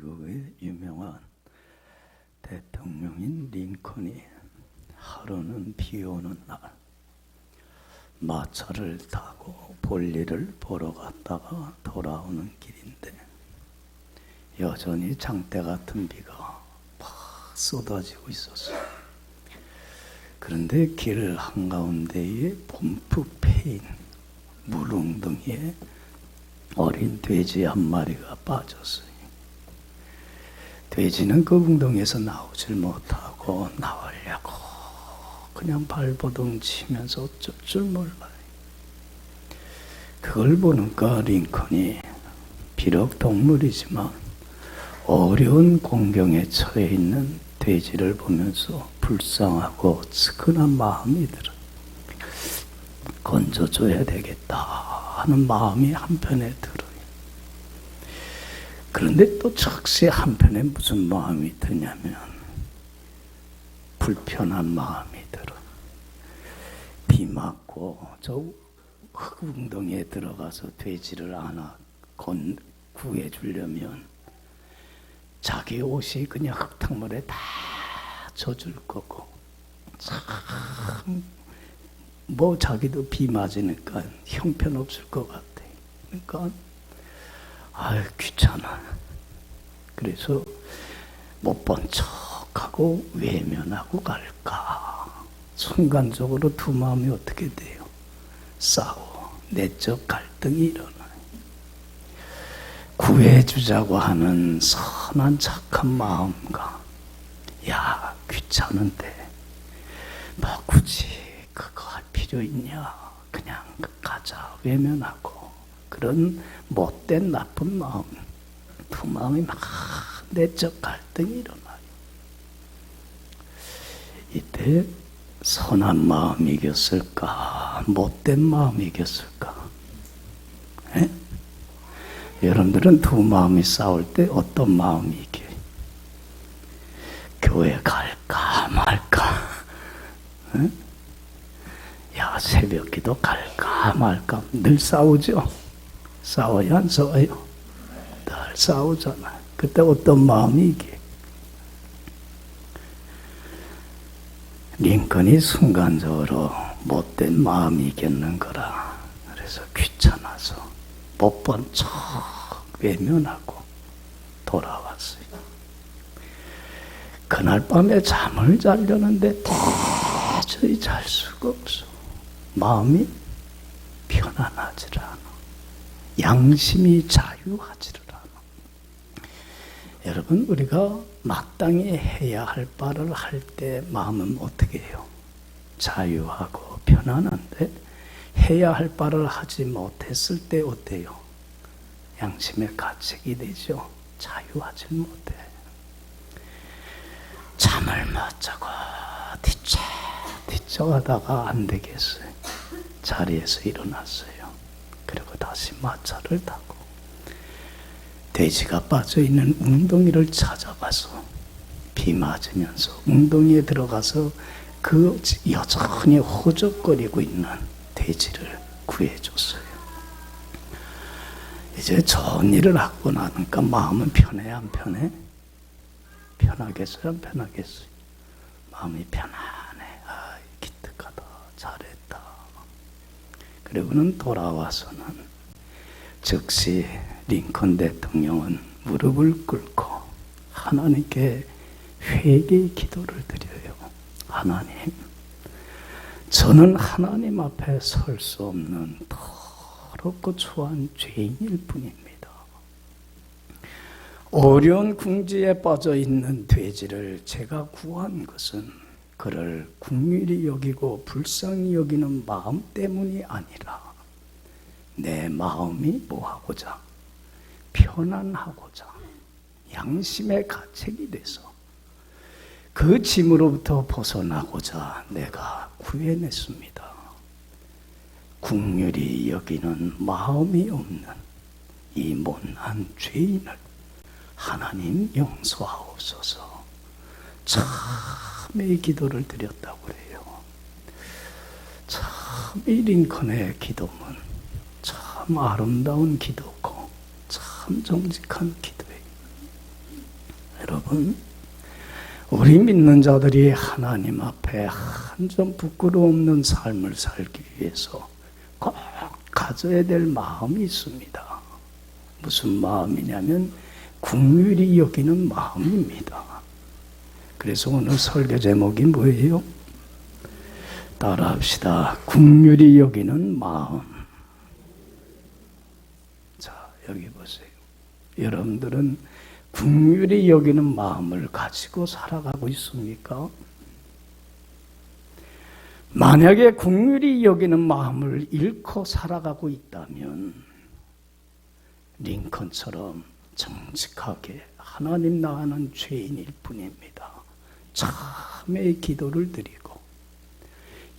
미국의 유명한 대통령인 링컨이 하루는 비 오는 날 마차를 타고 볼일을 보러 갔다가 돌아오는 길인데 여전히 장대 같은 비가 막 쏟아지고 있었어요. 그런데 길 한가운데에 펌프 패인 물웅덩이에 어린 돼지 한 마리가 빠졌어요. 돼지는 그 웅덩이에서 나오질 못하고 나오려고 그냥 발버둥 치면서 어쩔 줄 몰라요. 그걸 보니까 링컨이 비록 동물이지만 어려운 공경에 처해 있는 돼지를 보면서 불쌍하고 측은한 마음이 들어요. 건져줘야 되겠다 하는 마음이 한편에 들어요. 그런데 또 즉시 한편에 무슨 마음이 드냐면 불편한 마음이 들어요. 비 맞고 저 흙웅덩이에 들어가서 돼지를 하나 구해주려면 자기 옷이 그냥 흙탕물에 다 젖을 거고 참 뭐 자기도 비 맞으니까 형편없을 것 같아. 그러니까 아유 귀찮아. 그래서 못 본 척하고 외면하고 갈까. 순간적으로 두 마음이 어떻게 돼요? 싸워. 내적 갈등이 일어나요. 구해주자고 하는 선한 착한 마음과 야 귀찮은데 뭐 굳이 그거 할 필요 있냐. 그냥 가자. 외면하고 그런 못된 나쁜 마음, 두 마음이 막 내적 갈등이 일어나요. 이때 선한 마음이 이겼을까? 못된 마음이 이겼을까? 에? 여러분들은 두 마음이 싸울 때 어떤 마음이 이겨요? 교회 갈까 말까? 에? 야 새벽 기도 갈까 말까? 늘 싸우죠? 싸워요 안 싸워요? 늘 싸우잖아요. 그때 어떤 마음이 이겨요? 링컨이 순간적으로 못된 마음이 이겼는 거라. 그래서 귀찮아서 못 본 척 외면하고 돌아왔어요. 그날 밤에 잠을 자려는데 도저히 잘 수가 없어. 마음이 편안하질 않아. 양심이 자유하지를 않아. 여러분 우리가 마땅히 해야 할 바를 할 때 마음은 어떻게 해요? 자유하고 편안한데 해야 할 바를 하지 못했을 때 어때요? 양심의 가책이 되죠. 자유하지 못해. 잠을 못 자고 뒤척 하다가 안 되겠어요. 자리에서 일어났어요. 그리고 다시 마차를 타고 돼지가 빠져있는 웅덩이를 찾아가서 비 맞으면서 웅덩이에 들어가서 그 여전히 호적거리고 있는 돼지를 구해줬어요. 이제 좋은 일을 하고 나니까 마음은 편해 안 편해? 편하겠어요 안 편하겠어요? 마음이 편안해. 아, 기특하다. 잘했다. 그리고는 돌아와서는 즉시 링컨 대통령은 무릎을 꿇고 하나님께 회개의 기도를 드려요. 하나님, 저는 하나님 앞에 설 수 없는 더럽고 초한 죄인일 뿐입니다. 어려운 궁지에 빠져 있는 돼지를 제가 구한 것은 그를 긍휼히 여기고 불쌍히 여기는 마음 때문이 아니라 내 마음이 뭐하고자? 편안하고자 양심의 가책이 돼서 그 짐으로부터 벗어나고자 내가 구해냈습니다. 긍휼히 여기는 마음이 없는 이 못난 죄인을 하나님 용서하옵소서. 참의 기도를 드렸다고 그래요. 참 이 링컨의 기도는 참 아름다운 기도고 참 정직한 기도예요. 여러분, 우리 믿는 자들이 하나님 앞에 한 점 부끄러움 없는 삶을 살기 위해서 꼭 가져야 될 마음이 있습니다. 무슨 마음이냐면 긍휼히 여기는 마음입니다. 그래서 오늘 설교 제목이 뭐예요? 따라합시다. 긍휼히 여기는 마음. 자, 여기 보세요. 여러분들은 긍휼히 여기는 마음을 가지고 살아가고 있습니까? 만약에 긍휼히 여기는 마음을 잃고 살아가고 있다면 링컨처럼 정직하게 하나님 나아가는 죄인일 뿐입니다. 참의 기도를 드리고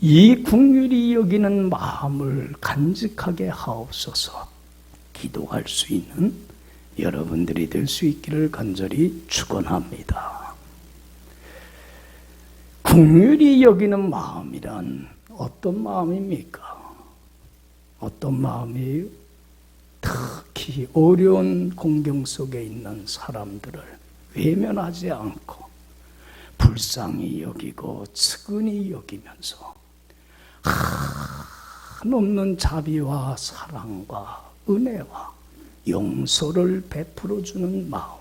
이 긍휼히 여기는 마음을 간직하게 하옵소서 기도할 수 있는 여러분들이 될 수 있기를 간절히 축원합니다. 긍휼히 여기는 마음이란 어떤 마음입니까? 어떤 마음이에요? 특히 어려운 공경 속에 있는 사람들을 외면하지 않고 불쌍히 여기고 측은히 여기면서 한없는 자비와 사랑과 은혜와 용서를 베풀어 주는 마음,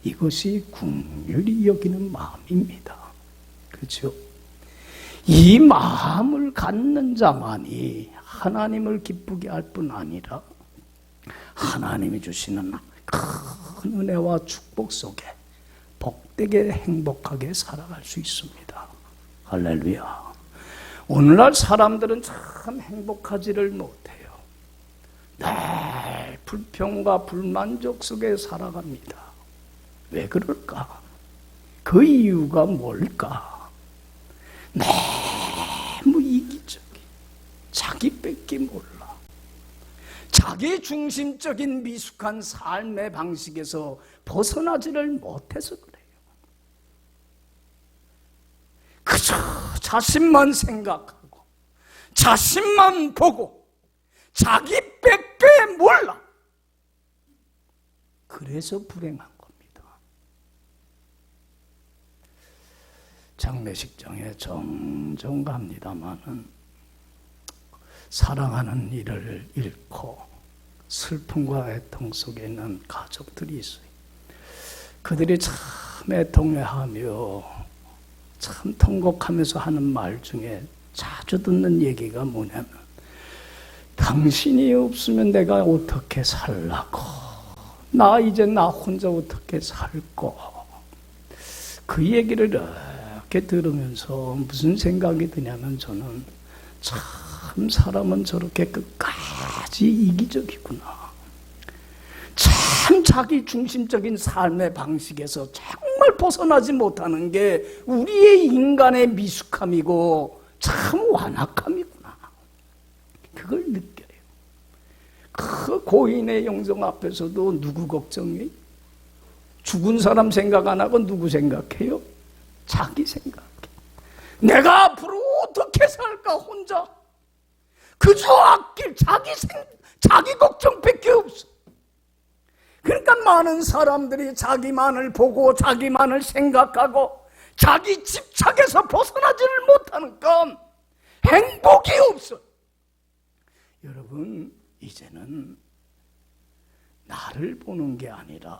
이것이 긍휼히 여기는 마음입니다. 그렇죠? 이 마음을 갖는 자만이 하나님을 기쁘게 할 뿐 아니라 하나님이 주시는 큰 은혜와 축복 속에 복되게 행복하게 살아갈 수 있습니다. 할렐루야. 오늘날 사람들은 참 행복하지를 못해요. 늘 불평과 불만족 속에 살아갑니다. 왜 그럴까? 그 이유가 뭘까? 너무 이기적인, 자기 뺏기 몰라. 자기 중심적인 미숙한 삶의 방식에서 벗어나지를 못해서 그래요. 그저 자신만 생각하고 자신만 보고 자기 뺏기 몰라. 그래서 불행한 겁니다. 장례식장에 종종 갑니다마는 사랑하는 이를 잃고 슬픔과 애통 속에 있는 가족들이 있어요. 그들이 참 애통해하며 참 통곡하면서 하는 말 중에 자주 듣는 얘기가 뭐냐면 당신이 없으면 내가 어떻게 살라고, 나 이제 나 혼자 어떻게 살고. 그 얘기를 이렇게 들으면서 무슨 생각이 드냐면 저는 참 사람은 저렇게 끝까지 이기적이구나. 참 자기 중심적인 삶의 방식에서 정말 벗어나지 못하는 게 우리의 인간의 미숙함이고 참 완악함이구나. 그걸 느껴요. 그 고인의 영성 앞에서도 누구 걱정해? 죽은 사람 생각 안 하고 누구 생각해요? 자기 생각해. 내가 앞으로 어떻게 살까 혼자? 그저 아낄 자기 걱정밖에 없어. 그러니까 많은 사람들이 자기만을 보고 자기만을 생각하고 자기 집착에서 벗어나지를 못하는 건 행복이 없어. 여러분, 이제는 나를 보는 게 아니라,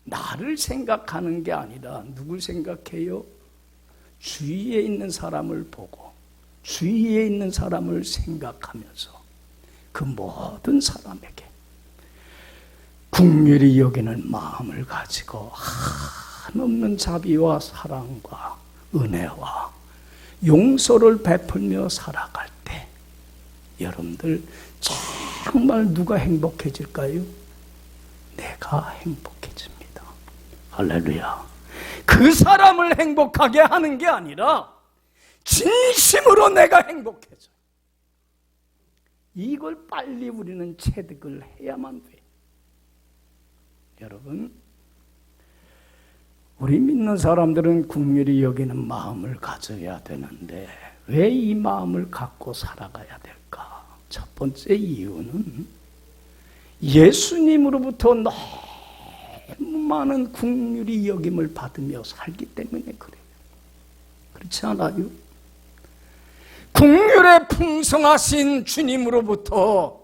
나를 생각하는 게 아니라 누굴 생각해요? 주위에 있는 사람을 보고 주위에 있는 사람을 생각하면서 그 모든 사람에게 긍휼히 여기는 마음을 가지고 한없는 자비와 사랑과 은혜와 용서를 베풀며 살아갈 때 여러분들 정말 누가 행복해질까요? 내가 행복해집니다. 할렐루야. 그 사람을 행복하게 하는 게 아니라 진심으로 내가 행복해져. 이걸 빨리 우리는 체득을 해야만 돼. 여러분, 우리 믿는 사람들은 긍휼히 여기는 마음을 가져야 되는데 왜 이 마음을 갖고 살아가야 될까? 첫 번째 이유는 예수님으로부터 너무 수많은 긍휼히 여김을 받으며 살기 때문에 그래요. 그렇지 않아요? 긍휼에 풍성하신 주님으로부터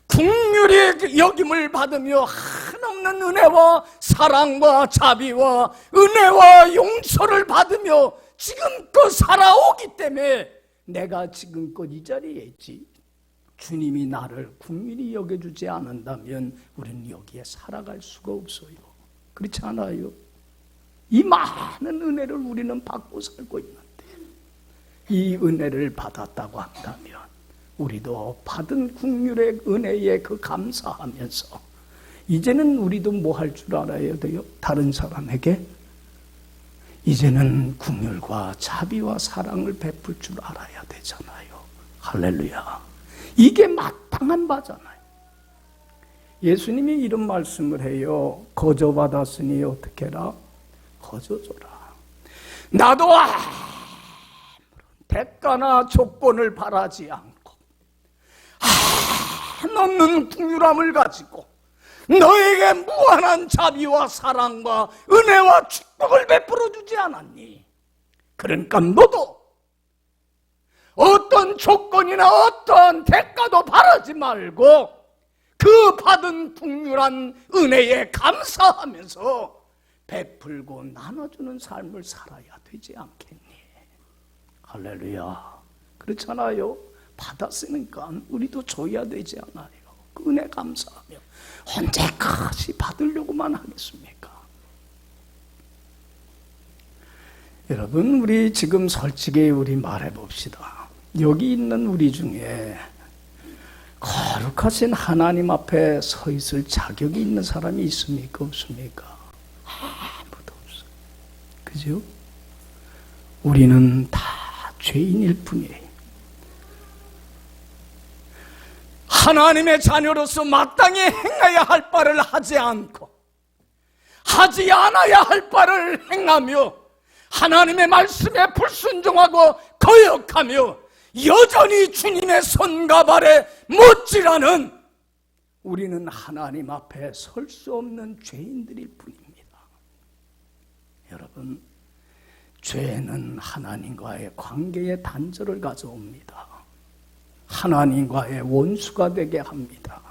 긍휼히 여김을 받으며 한없는 은혜와 사랑과 자비와 은혜와 용서를 받으며 지금껏 살아오기 때문에 내가 지금껏 이 자리에 있지. 주님이 나를 긍휼히 여겨주지 않는다면 우리는 여기에 살아갈 수가 없어요. 그렇지 않아요? 이 많은 은혜를 우리는 받고 살고 있는데 이 은혜를 받았다고 한다면 우리도 받은 긍휼의 은혜에 그 감사하면서 이제는 우리도 뭐 할 줄 알아야 돼요? 다른 사람에게 이제는 긍휼과 자비와 사랑을 베풀 줄 알아야 되잖아요. 할렐루야. 이게 마땅한 바잖아요. 예수님이 이런 말씀을 해요. 거저 받았으니 어떻게 해라? 거저 줘라. 나도 아무런 대가나 조건을 바라지 않고 한없는 긍휼함을 가지고 너에게 무한한 자비와 사랑과 은혜와 축복을 베풀어 주지 않았니? 그러니까 너도 어떤 조건이나 어떤 대가도 바라지 말고 그 받은 긍휼한 은혜에 감사하면서 베풀고 나눠주는 삶을 살아야 되지 않겠니? 할렐루야. 그렇잖아요. 받았으니까 우리도 줘야 되지 않아요? 그 은혜 감사하며 언제까지 받으려고만 하겠습니까? 여러분, 우리 지금 솔직히 우리 말해봅시다. 여기 있는 우리 중에 거룩하신 하나님 앞에 서 있을 자격이 있는 사람이 있습니까? 없습니까? 아무도 없어요. 그죠? 우리는 다 죄인일 뿐이에요. 하나님의 자녀로서 마땅히 행해야 할 바를 하지 않고 하지 않아야 할 바를 행하며 하나님의 말씀에 불순종하고 거역하며 여전히 주님의 손과 발에 못지라는 우리는 하나님 앞에 설 수 없는 죄인들일 뿐입니다. 여러분, 죄는 하나님과의 관계의 단절을 가져옵니다. 하나님과의 원수가 되게 합니다.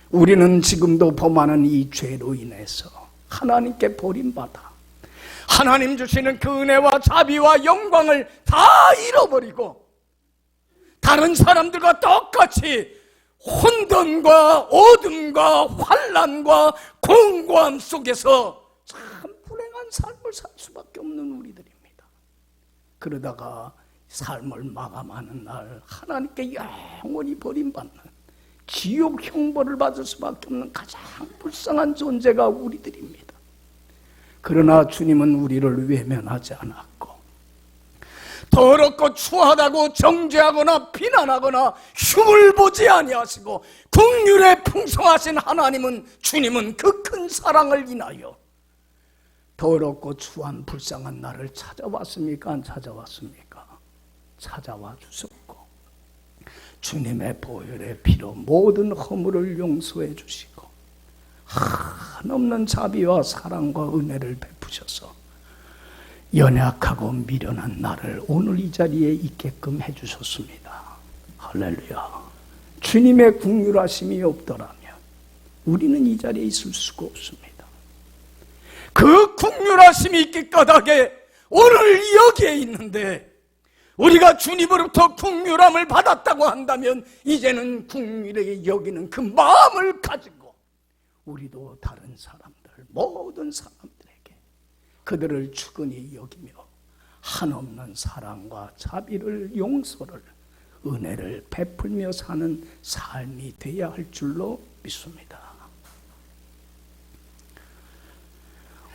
우리는 지금도 범하는 이 죄로 인해서 하나님께 버림받아 하나님 주시는 그 은혜와 자비와 영광을 다 잃어버리고 다른 사람들과 똑같이 혼돈과 어둠과 환난과 공고함 속에서 참 불행한 삶을 살 수밖에 없는 우리들입니다. 그러다가 삶을 마감하는 날 하나님께 영원히 버림받는 지옥 형벌을 받을 수밖에 없는 가장 불쌍한 존재가 우리들입니다. 그러나 주님은 우리를 외면하지 않았고 더럽고 추하다고 정죄하거나 비난하거나 흉을 보지 아니하시고 긍휼에 풍성하신 하나님은 주님은 그 큰 사랑을 인하여 더럽고 추한 불쌍한 나를 찾아왔습니까? 안 찾아왔습니까? 찾아와 주셨고 주님의 보혈의 피로 모든 허물을 용서해 주시고 한없는 자비와 사랑과 은혜를 베푸셔서 연약하고 미련한 나를 오늘 이 자리에 있게끔 해주셨습니다. 할렐루야. 주님의 긍휼하심이 없더라면 우리는 이 자리에 있을 수가 없습니다. 그 긍휼하심이 있기 까닭에 오늘 여기에 있는데 우리가 주님으로부터 긍휼함을 받았다고 한다면 이제는 긍휼히 여기는 그 마음을 가지고 우리도 다른 사람들, 모든 사람들에게 그들을 주근히 여기며 한없는 사랑과 자비를, 용서를, 은혜를 베풀며 사는 삶이 되어야 할 줄로 믿습니다.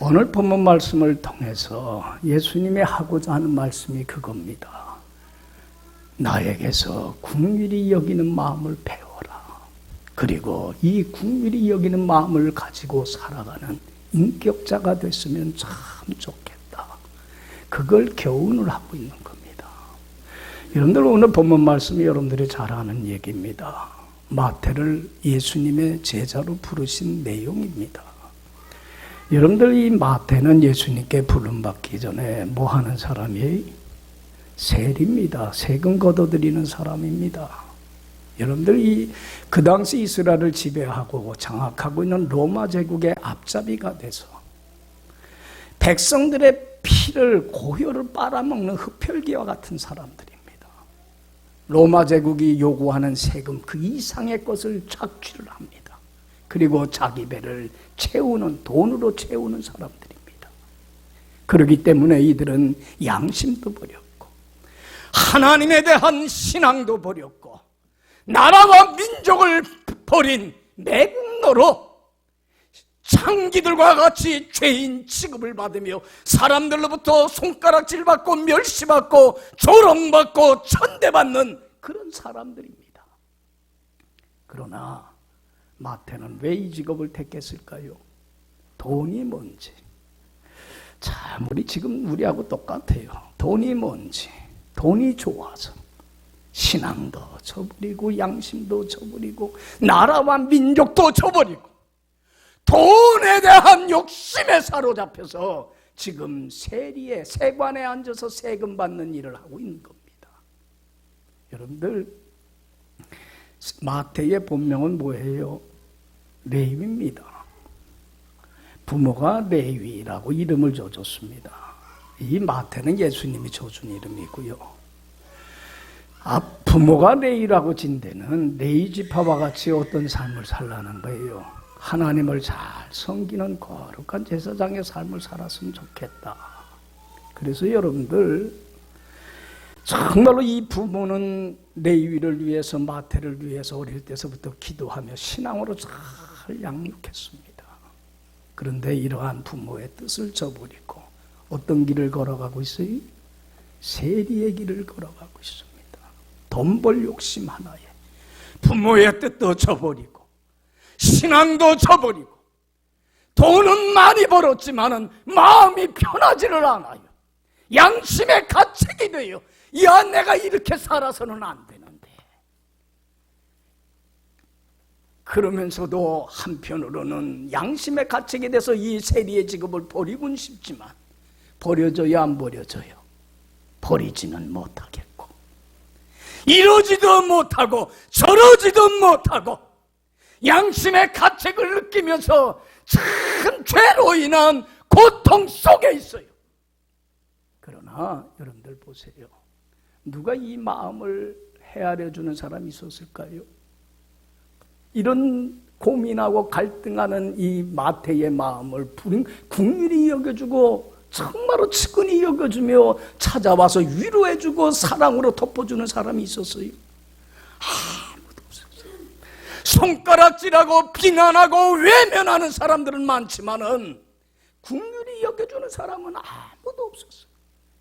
오늘 본문 말씀을 통해서 예수님이 하고자 하는 말씀이 그겁니다. 나에게서 긍휼히 여기는 마음을 배워라. 그리고 이 긍휼히 여기는 마음을 가지고 살아가는 인격자가 됐으면 참 좋겠다. 그걸 교훈을 하고 있는 겁니다. 여러분들 오늘 본문 말씀이 여러분들이 잘 아는 얘기입니다. 마태를 예수님의 제자로 부르신 내용입니다. 여러분들, 이 마태는 예수님께 부름받기 전에 뭐 하는 사람이에요? 세리입니다. 세금 걷어들이는 사람입니다. 여러분들, 그 당시 이스라엘을 지배하고 장악하고 있는 로마 제국의 앞잡이가 돼서 백성들의 피를, 고혈을 빨아먹는 흡혈귀와 같은 사람들입니다. 로마 제국이 요구하는 세금 그 이상의 것을 착취를 합니다. 그리고 자기 배를 채우는, 돈으로 채우는 사람들입니다. 그렇기 때문에 이들은 양심도 버렸고 하나님에 대한 신앙도 버렸고 나라와 민족을 버린 매국노로 창기들과 같이 죄인 취급을 받으며 사람들로부터 손가락질 받고 멸시받고 조롱받고 천대받는 그런 사람들입니다. 그러나 마태는 왜 이 직업을 택했을까요? 돈이 뭔지. 자, 우리 지금 우리하고 똑같아요. 돈이 뭔지, 돈이 좋아서 신앙도 저버리고 양심도 저버리고 나라와 민족도 저버리고 돈에 대한 욕심에 사로잡혀서 지금 세리에, 세관에 앉아서 세금 받는 일을 하고 있는 겁니다. 여러분들, 마태의 본명은 뭐예요? 레위입니다. 부모가 레위라고 이름을 줘줬습니다. 이 마태는 예수님이 줘준 이름이고요. 부모가 레위라고 진 데는 레위 지파와 같이 어떤 삶을 살라는 거예요. 하나님을 잘 섬기는 거룩한 제사장의 삶을 살았으면 좋겠다. 그래서 여러분들, 정말로 이 부모는 레위를 위해서, 마태를 위해서 어릴 때서부터 기도하며 신앙으로 잘 양육했습니다. 그런데 이러한 부모의 뜻을 저버리고 어떤 길을 걸어가고 있어요? 세리의 길을 걸어가고 있습니다. 돈 벌 욕심 하나에 부모의 뜻도 저버리고 신앙도 저버리고 돈은 많이 벌었지만은 마음이 편하지를 않아요. 양심의 가책이 돼요. 야, 내가 이렇게 살아서는 안 되는데. 그러면서도 한편으로는 양심의 가책이 돼서 이 세리의 직업을 버리고는 싶지만 버려져요, 안 버려져요? 버리지는 못하겠고 이러지도 못하고 저러지도 못하고 양심의 가책을 느끼면서 참 죄로 인한 고통 속에 있어요. 그러나 여러분들 보세요. 누가 이 마음을 헤아려 주는 사람이 있었을까요? 이런 고민하고 갈등하는 이 마태의 마음을 긍휼히 여겨주고 정말로 측은히 여겨주며 찾아와서 위로해주고 사랑으로 덮어주는 사람이 있었어요? 아무도 없었어요. 손가락질하고 비난하고 외면하는 사람들은 많지만은 긍휼히 여겨주는 사람은 아무도 없었어요.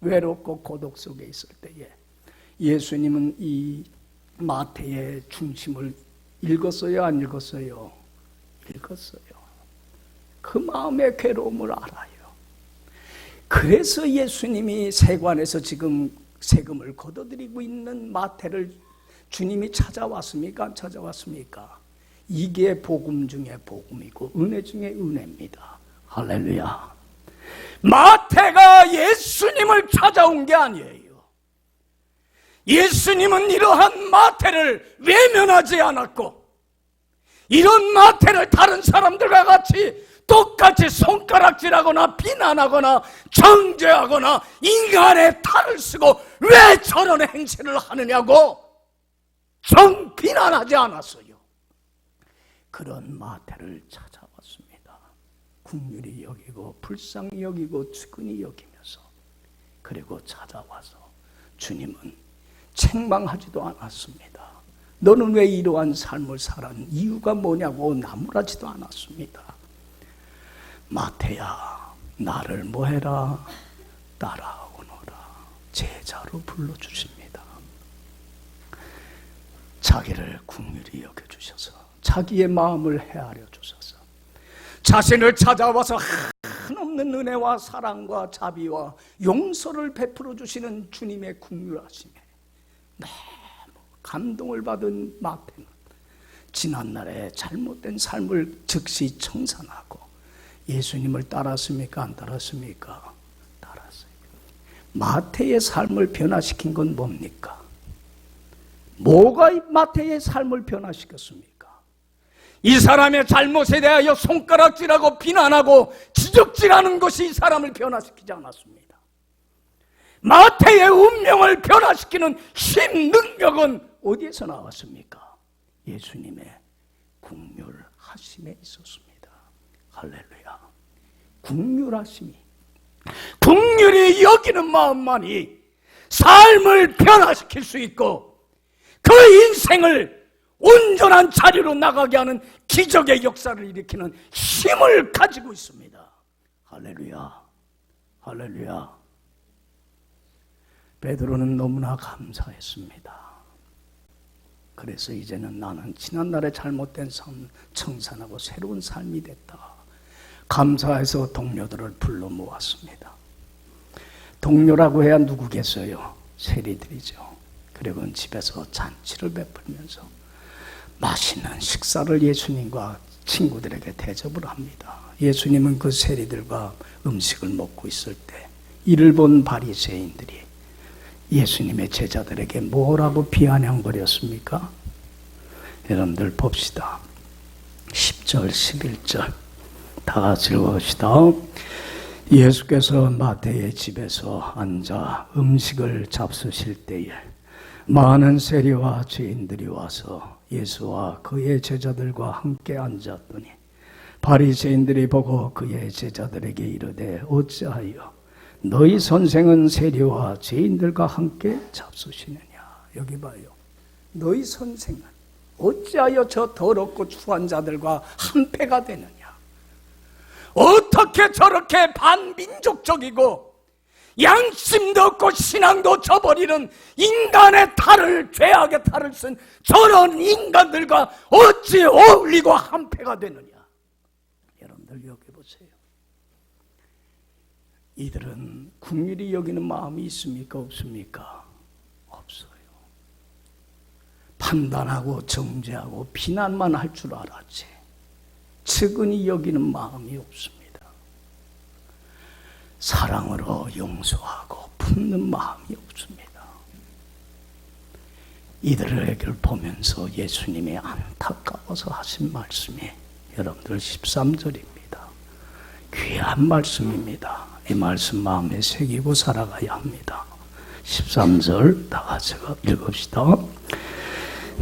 외롭고 고독 속에 있을 때에 예수님은 이 마태의 중심을 읽었어요, 안 읽었어요? 읽었어요. 그 마음의 괴로움을 알아요. 그래서 예수님이 세관에서 지금 세금을 걷어들이고 있는 마태를 주님이 찾아왔습니까? 안 찾아왔습니까? 이게 복음 중에 복음이고 은혜 중에 은혜입니다. 할렐루야. 마태가 예수님을 찾아온 게 아니에요. 예수님은 이러한 마태를 외면하지 않았고 이런 마태를 다른 사람들과 같이 똑같이 손가락질하거나 비난하거나 정죄하거나 인간의 탈을 쓰고 왜 저런 행세를 하느냐고 비난하지 않았어요. 그런 마태를 찾아왔습니다. 긍휼히 여기고 불쌍히 여기고 측은히 여기면서 그리고 찾아와서 주님은 책망하지도 않았습니다. 너는 왜 이러한 삶을 살았는 이유가 뭐냐고 나무라지도 않았습니다. 마태야, 나를 뭐해라? 따라오너라. 제자로 불러주십니다. 자기를 긍휼히 여겨주셔서 자기의 마음을 헤아려 주셔서 자신을 찾아와서 한없는 은혜와 사랑과 자비와 용서를 베풀어 주시는 주님의 긍휼하심에 너무 감동을 받은 마태는 지난날의 잘못된 삶을 즉시 청산하고 예수님을 따랐습니까? 안 따랐습니까? 따랐어요. 마태의 삶을 변화시킨 건 뭡니까? 뭐가 마태의 삶을 변화시켰습니까? 이 사람의 잘못에 대하여 손가락질하고 비난하고 지적질하는 것이 이 사람을 변화시키지 않았습니다. 마태의 운명을 변화시키는 힘, 능력은 어디에서 나왔습니까? 예수님의 긍휼하심에 있었습니다. 할렐루야. 긍휼하심이, 긍휼히 여기는 마음만이 삶을 변화시킬 수 있고 그 인생을 온전한 자리로 나가게 하는 기적의 역사를 일으키는 힘을 가지고 있습니다. 할렐루야. 할렐루야. 베드로는 너무나 감사했습니다. 그래서 이제는 나는 지난날의 잘못된 삶 청산하고 새로운 삶이 됐다. 감사해서 동료들을 불러 모았습니다. 동료라고 해야 누구겠어요? 세리들이죠. 그리고 집에서 잔치를 베풀면서 맛있는 식사를 예수님과 친구들에게 대접을 합니다. 예수님은 그 세리들과 음식을 먹고 있을 때 이를 본 바리새인들이 예수님의 제자들에게 뭐라고 비아냥거렸습니까? 여러분들 봅시다. 10절, 11절 다 같이 읽어봅시다. 예수께서 마태의 집에서 앉아 음식을 잡수실 때에 많은 세리와 죄인들이 와서 예수와 그의 제자들과 함께 앉았더니 바리새인들이 보고 그의 제자들에게 이르되 어찌하여 너희 선생은 세리와 죄인들과 함께 잡수시느냐. 여기 봐요. 너희 선생은 어찌하여 저 더럽고 추한 자들과 한패가 되느냐. 어떻게 저렇게 반민족적이고 양심도 없고 신앙도 저버리는 인간의 탈을, 죄악의 탈을 쓴 저런 인간들과 어찌 어울리고 한패가 되느냐. 여러분들 여기 보세요. 이들은 긍휼히 여기는 마음이 있습니까? 없습니까? 없어요. 판단하고 정죄하고 비난만 할 줄 알았지 측은히 여기는 마음이 없습니다. 사랑으로 용서하고 품는 마음이 없습니다. 이들에게 보면서 예수님이 안타까워서 하신 말씀이 여러분들 13절입니다. 귀한 말씀입니다. 이 말씀 마음에 새기고 살아가야 합니다. 13절 다 같이 읽읍시다.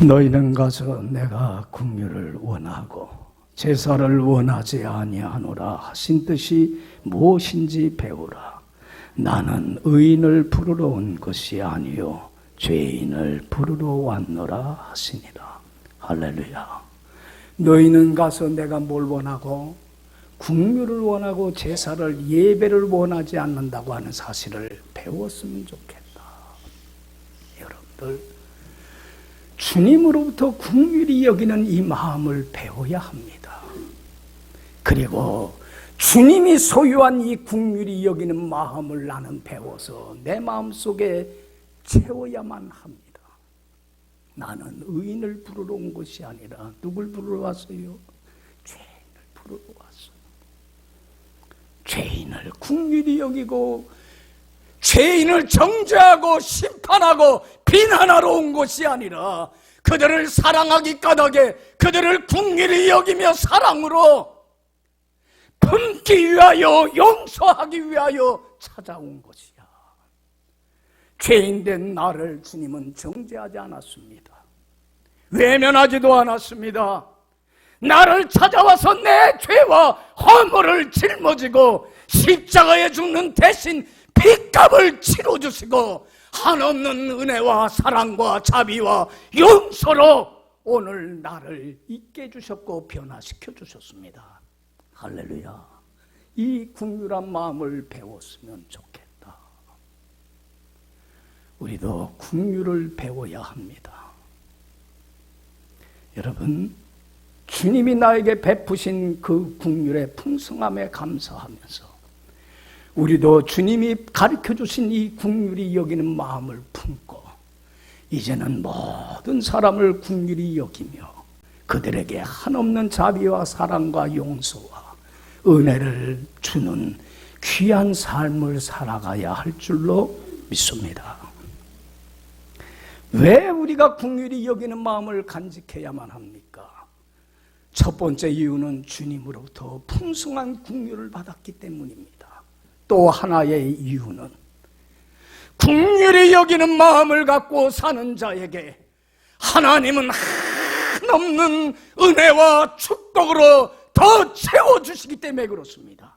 너희는 가서 내가 긍휼을 원하고 제사를 원하지 아니하노라 하신 뜻이 무엇인지 배우라. 나는 의인을 부르러 온 것이 아니요 죄인을 부르러 왔노라 하시니라. 할렐루야. 너희는 가서 내가 뭘 원하고 긍휼을 원하고 제사를 예배를 원하지 않는다고 하는 사실을 배웠으면 좋겠다. 여러분들 주님으로부터 긍휼히 여기는 이 마음을 배워야 합니다. 그리고 주님이 소유한 이 긍휼히 여기는 마음을 나는 배워서 내 마음속에 채워야만 합니다. 나는 의인을 부르러 온 것이 아니라 누굴 부르러 왔어요? 죄인을 부르러 왔어요. 죄인을 긍휼히 여기고 죄인을 정죄하고 심판하고 비난하러 온 것이 아니라 그들을 사랑하기 까닭에 그들을 긍휼히 여기며 사랑으로 품기 위하여 용서하기 위하여 찾아온 것이야. 죄인된 나를 주님은 정죄하지 않았습니다. 외면하지도 않았습니다. 나를 찾아와서 내 죄와 허물을 짊어지고 십자가에 죽는 대신 핏값을 치러주시고 한없는 은혜와 사랑과 자비와 용서로 오늘 나를 있게 해주셨고 변화시켜 주셨습니다. 할렐루야. 이 긍휼한 마음을 배웠으면 좋겠다. 우리도 긍휼을 배워야 합니다. 여러분, 주님이 나에게 베푸신 그 긍휼의 풍성함에 감사하면서 우리도 주님이 가르쳐주신 이 긍휼히 여기는 마음을 품고 이제는 모든 사람을 긍휼히 여기며 그들에게 한없는 자비와 사랑과 용서와 은혜를 주는 귀한 삶을 살아가야 할 줄로 믿습니다. 왜 우리가 긍휼히 여기는 마음을 간직해야만 합니까? 첫 번째 이유는 주님으로부터 풍성한 긍휼을 받았기 때문입니다. 또 하나의 이유는 긍휼히 여기는 마음을 갖고 사는 자에게 하나님은 한없는 은혜와 축복으로 더 채워주시기 때문에 그렇습니다.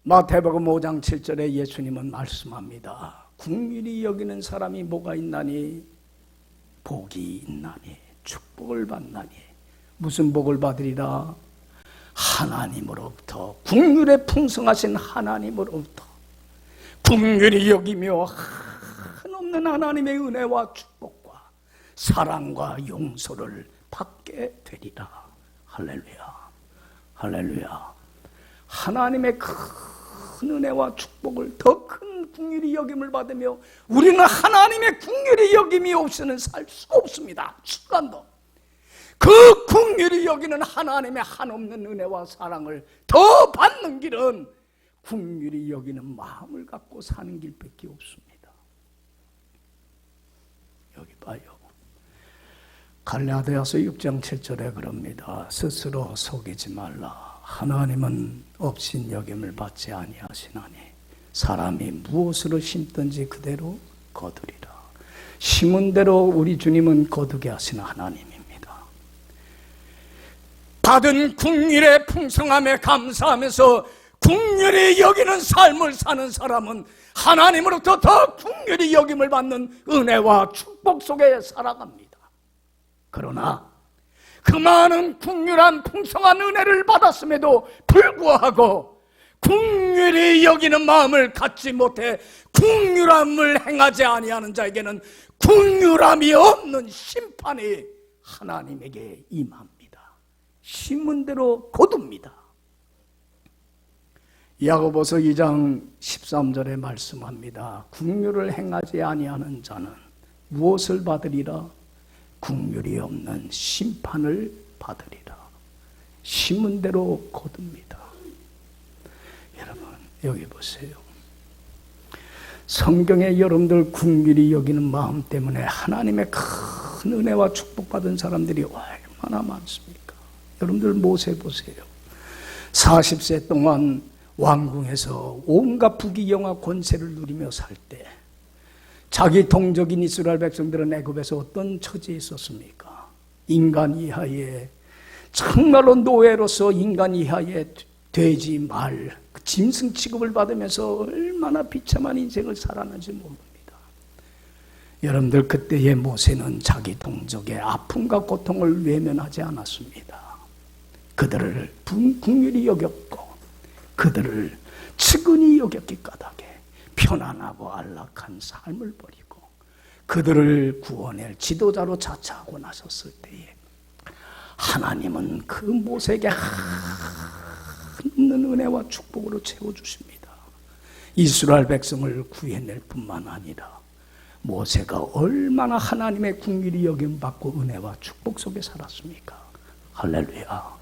마태복음 5장 7절에 예수님은 말씀합니다. 긍휼히 여기는 사람이 뭐가 있나니? 복이 있나니, 축복을 받나니. 무슨 복을 받으리라? 하나님으로부터, 긍휼에 풍성하신 하나님으로부터 긍휼히 여기며 한없는 하나님의 은혜와 축복과 사랑과 용서를 받게 되리라. 할렐루야, 할렐루야. 하나님의 큰 은혜와 축복을, 더 큰 긍휼히 여김을 받으며 우리는 하나님의 긍휼히 여김이 없이는 살 수가 없습니다. 순간도. 그 긍휼히 여기는 하나님의 한없는 은혜와 사랑을 더 받는 길은 긍휼히 여기는 마음을 갖고 사는 길밖에 없습니다. 여기 봐요. 갈라디아서 6장 7절에 그럽니다. 스스로 속이지 말라. 하나님은 업신여김을 받지 아니하시나니 사람이 무엇으로 심든지 그대로 거두리라. 심은 대로 우리 주님은 거두게 하시는 하나님입니다. 받은 긍휼의 풍성함에 감사하면서 긍휼히 여기는 삶을 사는 사람은 하나님으로부터 더 긍휼히 여김을 받는 은혜와 축복 속에 살아갑니다. 그러나 그 많은 긍휼한 풍성한 은혜를 받았음에도 불구하고 긍휼히 여기는 마음을 갖지 못해 긍휼함을 행하지 아니하는 자에게는 긍휼함이 없는 심판이 하나님에게 임합니다. 심은 대로 거둡니다. 야고보서 2장 13절에 말씀합니다. 긍휼을 행하지 아니하는 자는 무엇을 받으리라? 긍휼이 없는 심판을 받으리라. 심은 대로 거둡니다. 여러분 여기 보세요. 성경에 여러분들 긍휼히 여기는 마음 때문에 하나님의 큰 은혜와 축복받은 사람들이 얼마나 많습니까? 여러분들 모세 보세요. 40세 동안 왕궁에서 온갖 부귀영화 권세를 누리며 살 때 자기 동족인 이스라엘 백성들은 애굽에서 어떤 처지에 있었습니까? 인간 이하의, 정말로 노예로서 인간 이하의 돼지, 말, 짐승 취급을 받으면서 얼마나 비참한 인생을 살았는지 모릅니다. 여러분들 그때의 모세는 자기 동족의 아픔과 고통을 외면하지 않았습니다. 그들을 긍휼히 여겼고 그들을 측은히 여겼기 까닭에 편안하고 안락한 삶을 버리고 그들을 구원할 지도자로 자처하고 나섰을 때에 하나님은 그 모세에게 한없는 은혜와 축복으로 채워주십니다. 이스라엘 백성을 구해낼 뿐만 아니라 모세가 얼마나 하나님의 긍휼히 여김 받고 은혜와 축복 속에 살았습니까? 할렐루야.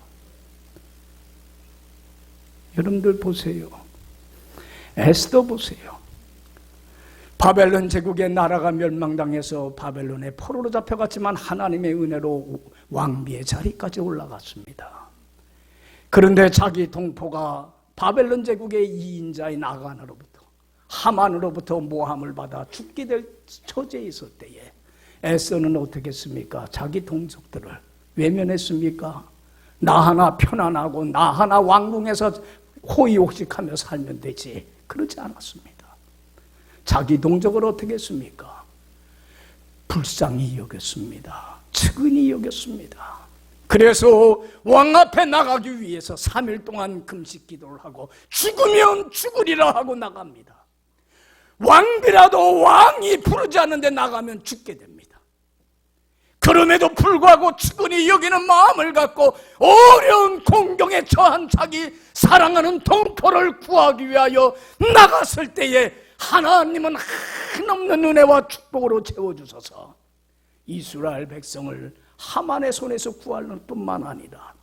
여러분들 보세요. 에스더 보세요. 바벨론 제국의 나라가 멸망당해서 바벨론에 포로로 잡혀갔지만 하나님의 은혜로 왕비의 자리까지 올라갔습니다. 그런데 자기 동포가 바벨론 제국의 2인자인 아간으로부터, 하만으로부터 모함을 받아 죽게 될 처지에 있을 때에 에스더는 어떻게 했습니까? 자기 동족들을 외면했습니까? 나 하나 편안하고 나 하나 왕궁에서 호의옥식하며 살면 되지. 그러지 않았습니다. 자기 동족을 어떻게 했습니까? 불쌍히 여겼습니다. 측은히 여겼습니다. 그래서 왕 앞에 나가기 위해서 3일 동안 금식 기도를 하고 죽으면 죽으리라 하고 나갑니다. 왕비라도 왕이 부르지 않는데 나가면 죽게 됩니다. 그럼에도 불구하고 측은히 여기는 마음을 갖고 어려운 공경에 처한 자기 사랑하는 동포를 구하기 위하여 나갔을 때에 하나님은 한없는 은혜와 축복으로 채워주셔서 이스라엘 백성을 하만의 손에서 구할 뿐만 아니라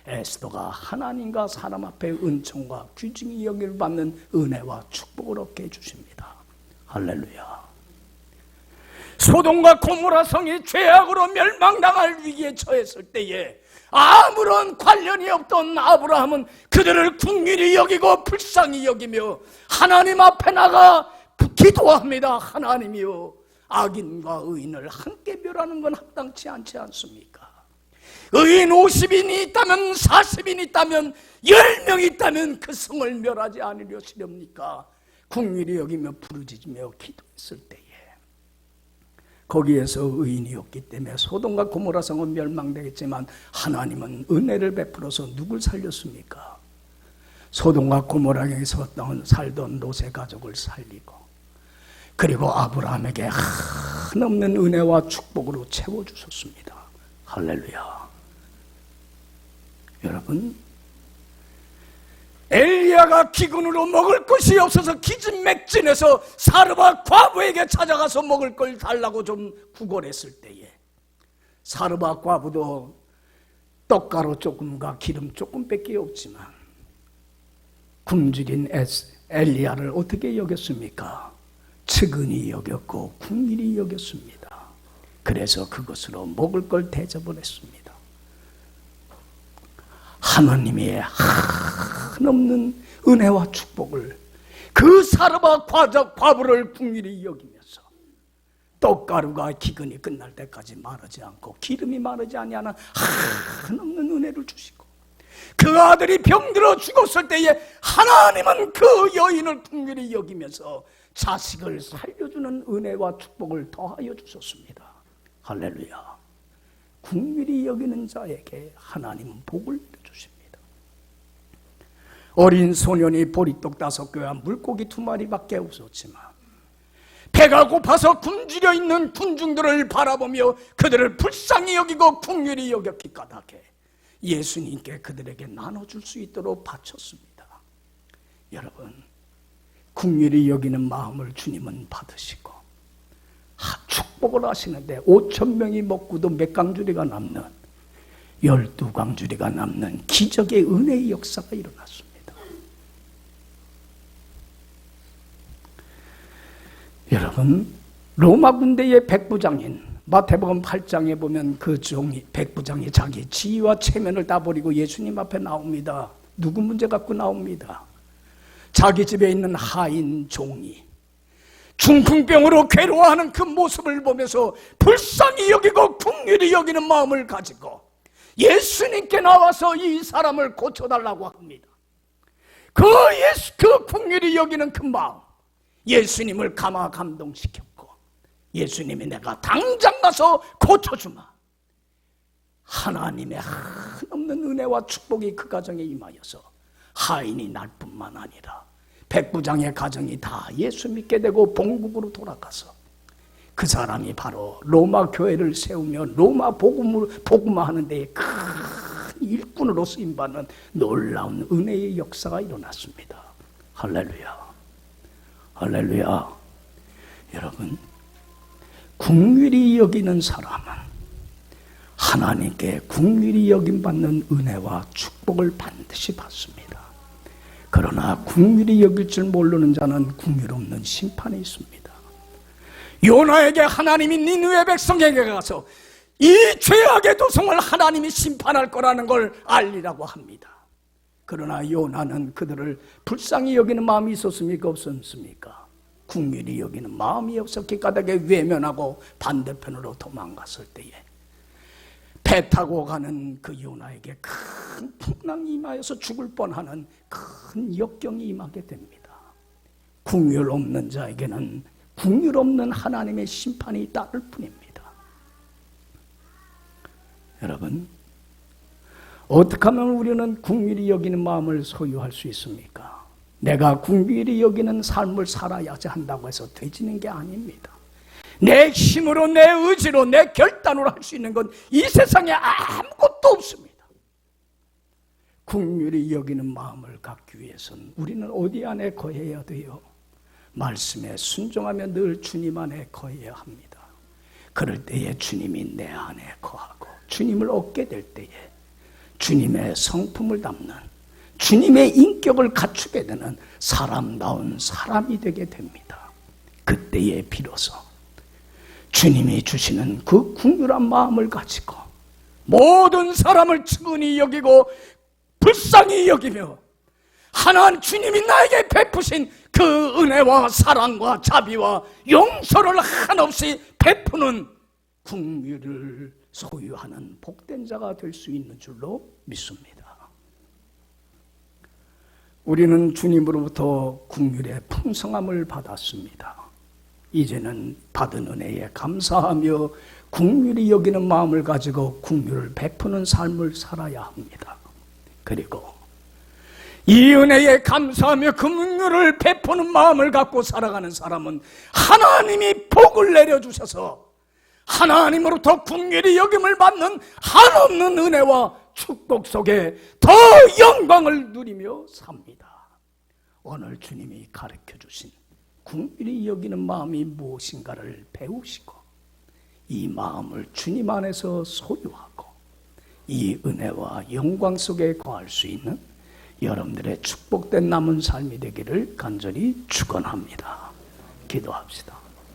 에스더가 하나님과 사람 앞에 은총과 귀중히 여김을 받는 은혜와 축복을 얻게 해주십니다. 할렐루야. 소돔과 고모라 성이 죄악으로 멸망당할 위기에 처했을 때에 아무런 관련이 없던 아브라함은 그들을 긍휼히 여기고 불쌍히 여기며 하나님 앞에 나가 기도합니다. 하나님이여, 악인과 의인을 함께 멸하는 건 합당치 않지 않습니까? 의인 50인이 있다면 40인이 있다면 10명이 있다면 그 성을 멸하지 않으려시렵니까? 긍휼히 여기며 부르짖으며 기도했을 때에 거기에서 의인이었기 때문에 소돔과 고모라 성은 멸망되겠지만 하나님은 은혜를 베풀어서 누굴 살렸습니까? 소돔과 고모라에서 살던 롯의 가족을 살리고 그리고 아브라함에게 한없는 은혜와 축복으로 채워주셨습니다. 할렐루야. 여러분, 엘리야가 기근으로 먹을 것이 없어서 기진맥진해서 사르밧 과부에게 찾아가서 먹을 걸 달라고 좀 구걸했을 때에 사르밧 과부도 떡가루 조금과 기름 조금밖에 없지만 굶주린 엘리야를 어떻게 여겼습니까? 측은히 여겼고 긍휼히 여겼습니다. 그래서 그것으로 먹을 걸 대접을 했습니다. 하나님의 한없는 은혜와 축복을 그 사르밧 과부를 긍휼히 여기면서 떡가루가 기근이 끝날 때까지 마르지 않고 기름이 마르지 아니하는 한없는 은혜를 주시고 그 아들이 병들어 죽었을 때에 하나님은 그 여인을 긍휼히 여기면서 자식을 살려주는 은혜와 축복을 더하여 주셨습니다. 할렐루야. 긍휼히 여기는 자에게 하나님은 복을 주십니다. 어린 소년이 보리떡 5개와 물고기 2마리밖에 없었지만 배가 고파서 굶주려 있는 군중들을 바라보며 그들을 불쌍히 여기고 긍휼히 여겼기 까닭에 예수님께 그들에게 나눠줄 수 있도록 바쳤습니다. 여러분, 긍휼히 여기는 마음을 주님은 받으시고 축복을 하시는데 5,000명이 먹고도 몇 강주리가 남는 12강주리가 남는 기적의 은혜의 역사가 일어났습니다. 여러분, 로마 군대의 백부장인 마태복음 8장에 보면 그 종이 백부장이 자기 지위와 체면을 다 버리고 예수님 앞에 나옵니다. 누구 문제 갖고 나옵니다. 자기 집에 있는 하인 종이 중풍병으로 괴로워하는 그 모습을 보면서 불쌍히 여기고 긍휼히 여기는 마음을 가지고 예수님께 나와서 이 사람을 고쳐달라고 합니다. 그 긍휼히 여기는 그 마음, 예수님을 감동시켰고 예수님이 내가 당장 가서 고쳐주마. 하나님의 한없는 은혜와 축복이 그 가정에 임하여서 하인이 날 뿐만 아니라 백부장의 가정이 다 예수 믿게 되고 본국으로 돌아가서 그 사람이 바로 로마 교회를 세우며 로마 복음화하는 데에 큰 일꾼으로 쓰임받는 놀라운 은혜의 역사가 일어났습니다. 할렐루야. 할렐루야. 여러분, 긍휼히 여기는 사람은 하나님께 긍휼히 여김받는 은혜와 축복을 반드시 받습니다. 그러나 긍휼히 여길 줄 모르는 자는 긍휼 없는 심판이 있습니다. 요나에게 하나님이 니느웨 백성에게 가서 이 죄악의 도성을 하나님이 심판할 거라는 걸 알리라고 합니다. 그러나 요나는 그들을 불쌍히 여기는 마음이 있었습니까? 없었습니까? 긍휼히 여기는 마음이 없었기 까닭에 외면하고 반대편으로 도망갔을 때에 배 타고 가는 그 요나에게 큰 풍랑이 임하여서 죽을 뻔하는 큰 역경이 임하게 됩니다. 긍휼 없는 자에게는 긍휼 없는 하나님의 심판이 따를 뿐입니다. 여러분, 어떻게 하면 우리는 긍휼히 여기는 마음을 소유할 수 있습니까? 내가 긍휼히 여기는 삶을 살아야지 한다고 해서 되지는 게 아닙니다. 내 힘으로, 내 의지로, 내 결단으로 할 수 있는 건 이 세상에 아무것도 없습니다. 긍휼히 여기는 마음을 갖기 위해서는 우리는 어디 안에 거해야 돼요? 말씀에 순종하며 늘 주님 안에 거해야 합니다. 그럴 때에 주님이 내 안에 거하고 주님을 얻게 될 때에 주님의 성품을 담는, 주님의 인격을 갖추게 되는 사람다운 사람이 되게 됩니다. 그때에 비로소 주님이 주시는 그 긍휼한 마음을 가지고 모든 사람을 측은히 여기고 불쌍히 여기며 하나님 주님이 나에게 베푸신 그 은혜와 사랑과 자비와 용서를 한없이 베푸는 긍휼을 소유하는 복된 자가 될 수 있는 줄로 믿습니다. 우리는 주님으로부터 긍휼의 풍성함을 받았습니다. 이제는 받은 은혜에 감사하며 긍휼히 여기는 마음을 가지고 긍휼을 베푸는 삶을 살아야 합니다. 그리고 이 은혜에 감사하며 긍휼을 베푸는 마음을 갖고 살아가는 사람은 하나님이 복을 내려주셔서 하나님으로부터 긍휼히 여김을 받는 한없는 은혜와 축복 속에 더 영광을 누리며 삽니다. 오늘 주님이 가르쳐주신 긍휼히 여기는 마음이 무엇인가를 배우시고 이 마음을 주님 안에서 소유하고 이 은혜와 영광 속에 거할 수 있는 여러분들의 축복된 남은 삶이 되기를 간절히 축원합니다. 기도합시다.